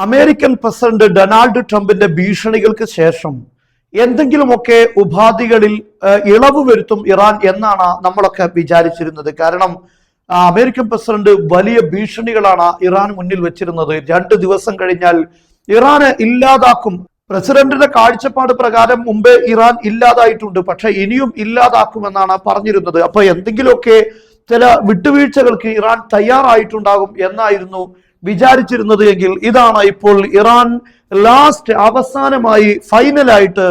American president Donald ട്രംപിന്റെ ഭീഷണികൾക്ക് ശേഷം എന്തെങ്കിലുമൊക്കെ ഉപാധികളിൽ ഇളവ് വരുത്തും ഇറാൻ എന്നാണ് നമ്മളൊക്കെ വിചാരിച്ചിരുന്നത്. കാരണം അമേരിക്കൻ പ്രസിഡന്റ് വലിയ ഭീഷണികളാണ് ഇറാൻ മുന്നിൽ വെച്ചിരുന്നത്. 2 ദിവസം കഴിഞ്ഞാൽ ഇറാനെ ഇല്ലാതാക്കും. പ്രസിഡന്റിന്റെ കാഴ്ചപ്പാട് പ്രകാരം മുമ്പേ ഇറാൻ ഇല്ലാതായിട്ടുണ്ട്, പക്ഷെ ഇനിയും ഇല്ലാതാക്കുമെന്നാണ് പറഞ്ഞിരുന്നത്. അപ്പൊ എന്തെങ്കിലുമൊക്കെ ചില വിട്ടുവീഴ്ചകൾക്ക് ഇറാൻ തയ്യാറായിട്ടുണ്ടാകും എന്നായിരുന്നു വിചാരിച്ചിരുന്നത് എങ്കിൽ ഇതാണ് ഇപ്പോൾ ഇറാൻ അവസാനമായി ഫൈനലായിട്ട്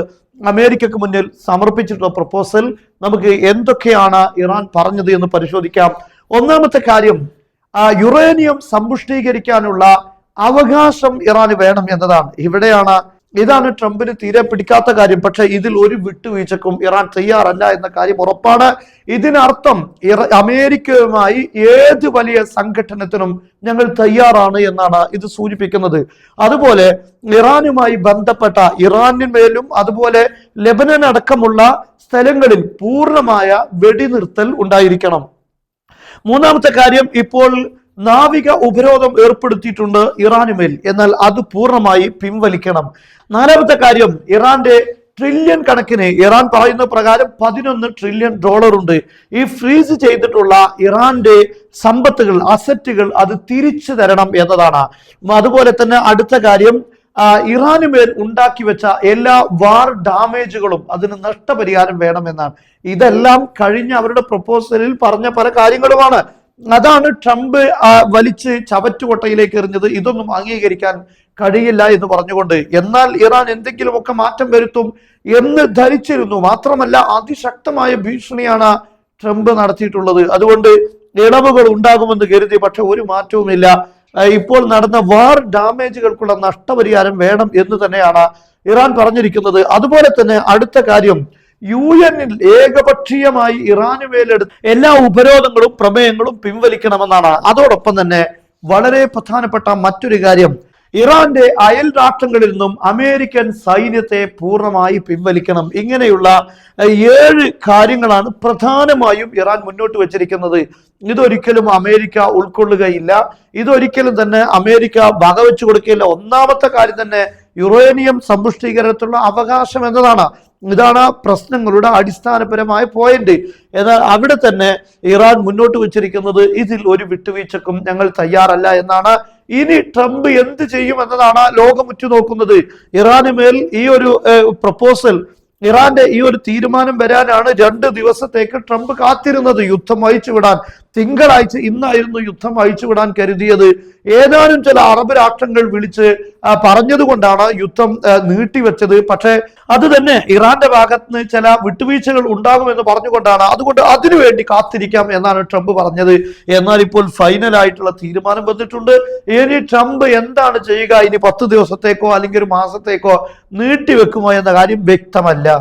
അമേരിക്കക്ക് മുന്നിൽ സമർപ്പിച്ചിട്ടുള്ള പ്രപ്പോസൽ. നമുക്ക് എന്തൊക്കെയാണ് ഇറാൻ പറഞ്ഞത് എന്ന് പരിശോധിക്കാം. ഒന്നാമത്തെ കാര്യം, യുറേനിയം സമ്പുഷ്ടീകരിക്കാനുള്ള അവകാശം ഇറാന് വേണം എന്നതാണ്. ഇതാണ് ട്രംപിന് തീരെ പിടിക്കാത്ത കാര്യം. പക്ഷെ ഇതിൽ ഒരു വിട്ടുവീഴ്ചക്കും ഇറാൻ തയ്യാറല്ല എന്ന കാര്യം ഉറപ്പാണ്. ഇതിനർത്ഥം അമേരിക്കയുമായി ഏത് വലിയ സംഘടനത്തിനും ഞങ്ങൾ തയ്യാറാണ് എന്നാണ് ഇത് സൂചിപ്പിക്കുന്നത്. അതുപോലെ ഇറാനുമായി ബന്ധപ്പെട്ട ഇറാനിന്മേലും അതുപോലെ ലെബനൻ അടക്കമുള്ള സ്ഥലങ്ങളിൽ പൂർണ്ണമായ വെടിനിർത്തൽ ഉണ്ടായിരിക്കണം. മൂന്നാമത്തെ കാര്യം, ഇപ്പോൾ നാവിക ഉപരോധം ഏർപ്പെടുത്തിയിട്ടുണ്ട് ഇറാനുമേൽ, എന്നാൽ അത് പൂർണ്ണമായി പിൻവലിക്കണം. നാലാമത്തെ കാര്യം, ഇറാന്റെ ട്രില്യൺ കണക്കിന്, ഇറാൻ പറയുന്ന പ്രകാരം 11 ട്രില്യൺ ഡോളർ ഉണ്ട്. ഈ ഫ്രീസ് ചെയ്തിട്ടുള്ള ഇറാന്റെ സമ്പത്തുകൾ, അസറ്റുകൾ അത് തിരിച്ചു തരണം എന്നതാണ്. അതുപോലെ തന്നെ അടുത്ത കാര്യം, ഇറാനുമേൽ ഉണ്ടാക്കി വെച്ച എല്ലാ വാർ ഡാമേജുകളും അതിന് നഷ്ടപരിഹാരം വേണമെന്നാണ്. ഇതെല്ലാം കഴിഞ്ഞ അവരുടെ പ്രപ്പോസലിൽ പറഞ്ഞ പല കാര്യങ്ങളുമാണ്. അതാണ് ട്രംപ് വലിച്ച് ചവറ്റുകൊട്ടയിലേക്ക് എറിഞ്ഞത്. ഇതൊന്നും അംഗീകരിക്കാൻ കഴിയില്ല എന്ന് പറഞ്ഞുകൊണ്ട്. എന്നാൽ ഇറാൻ എന്തെങ്കിലുമൊക്കെ മാറ്റം വരുത്തും എന്ന് ധരിച്ചിരുന്നു. മാത്രമല്ല അതിശക്തമായ ഭീഷണിയാണ് ട്രംപ് നടത്തിയിട്ടുള്ളത്. അതുകൊണ്ട് ഇളവുകൾ ഉണ്ടാകുമെന്ന് കരുതി, പക്ഷെ ഒരു മാറ്റവുമില്ല. ഇപ്പോൾ നടന്ന വാർ ഡാമേജുകൾക്കുള്ള നഷ്ടപരിഹാരം വേണം എന്ന് തന്നെയാണ് ഇറാൻ പറഞ്ഞിരിക്കുന്നത്. അതുപോലെ തന്നെ അടുത്ത കാര്യം, UN-ൽ ഏകപക്ഷീയമായി ഇറാന് മേലെടുത്ത എല്ലാ ഉപരോധങ്ങളും പ്രമേയങ്ങളും പിൻവലിക്കണമെന്നാണ്. അതോടൊപ്പം തന്നെ വളരെ പ്രധാനപ്പെട്ട മറ്റൊരു കാര്യം, ഇറാന്റെ അയൽ രാഷ്ട്രങ്ങളിൽ നിന്നും അമേരിക്കൻ സൈന്യത്തെ പൂർണ്ണമായി പിൻവലിക്കണം. ഇങ്ങനെയുള്ള 7 കാര്യങ്ങളാണ് പ്രധാനമായും ഇറാൻ മുന്നോട്ട് വെച്ചിരിക്കുന്നത്. ഇതൊരിക്കലും അമേരിക്ക ഉൾക്കൊള്ളുകയില്ല, ഇതൊരിക്കലും തന്നെ അമേരിക്ക വകവെച്ചു കൊടുക്കുകയില്ല. ഒന്നാമത്തെ കാര്യം തന്നെ യുറേനിയം സമ്പുഷ്ടീകരണത്തിലുള്ള അവകാശം എന്നതാണ്. ഇതാണ് പ്രശ്നങ്ങളുടെ അടിസ്ഥാനപരമായ പോയിന്റ്. എന്നാൽ അവിടെ തന്നെ ഇറാൻ മുന്നോട്ട് വെച്ചിരിക്കുന്നത് ഇതിൽ ഒരു വിട്ടുവീഴ്ചക്കും ഞങ്ങൾ തയ്യാറല്ല എന്നാണ്. ഇനി ട്രംപ് എന്ത് ചെയ്യും എന്നതാണ് ലോകം ഉറ്റുനോക്കുന്നത്. ഇറാന് മേൽ ഈ ഒരു പ്രപ്പോസൽ, ഇറാന്റെ ഈ ഒരു തീരുമാനം വരാനാണ് 2 ദിവസത്തേക്ക് ട്രംപ് കാത്തിരുന്നത് യുദ്ധം അയച്ചുവിടാൻ. തിങ്കളാഴ്ച ഇന്നായിരുന്നു യുദ്ധം അയച്ചുവിടാൻ കരുതിയത്. ഏതാനും ചില അറബ് രാഷ്ട്രങ്ങൾ വിളിച്ച് പറഞ്ഞതുകൊണ്ടാണ് യുദ്ധം നീട്ടിവെച്ചത്. പക്ഷെ അത് തന്നെ ഇറാന്റെ ഭാഗത്ത് നിന്ന് ചില വിട്ടുവീഴ്ചകൾ ഉണ്ടാകുമെന്ന് പറഞ്ഞുകൊണ്ടാണ്. അതുകൊണ്ട് അതിനുവേണ്ടി കാത്തിരിക്കാം എന്നാണ് ട്രംപ് പറഞ്ഞത്. എന്നാൽ ഇപ്പോൾ ഫൈനലായിട്ടുള്ള തീരുമാനം വന്നിട്ടുണ്ട്. ഇനി ട്രംപ് എന്താണ് ചെയ്യുക, ഇനി 10 ദിവസത്തേക്കോ അല്ലെങ്കിൽ 1 മാസത്തേക്കോ നീട്ടിവെക്കുമോ എന്ന കാര്യം വ്യക്തമല്ല.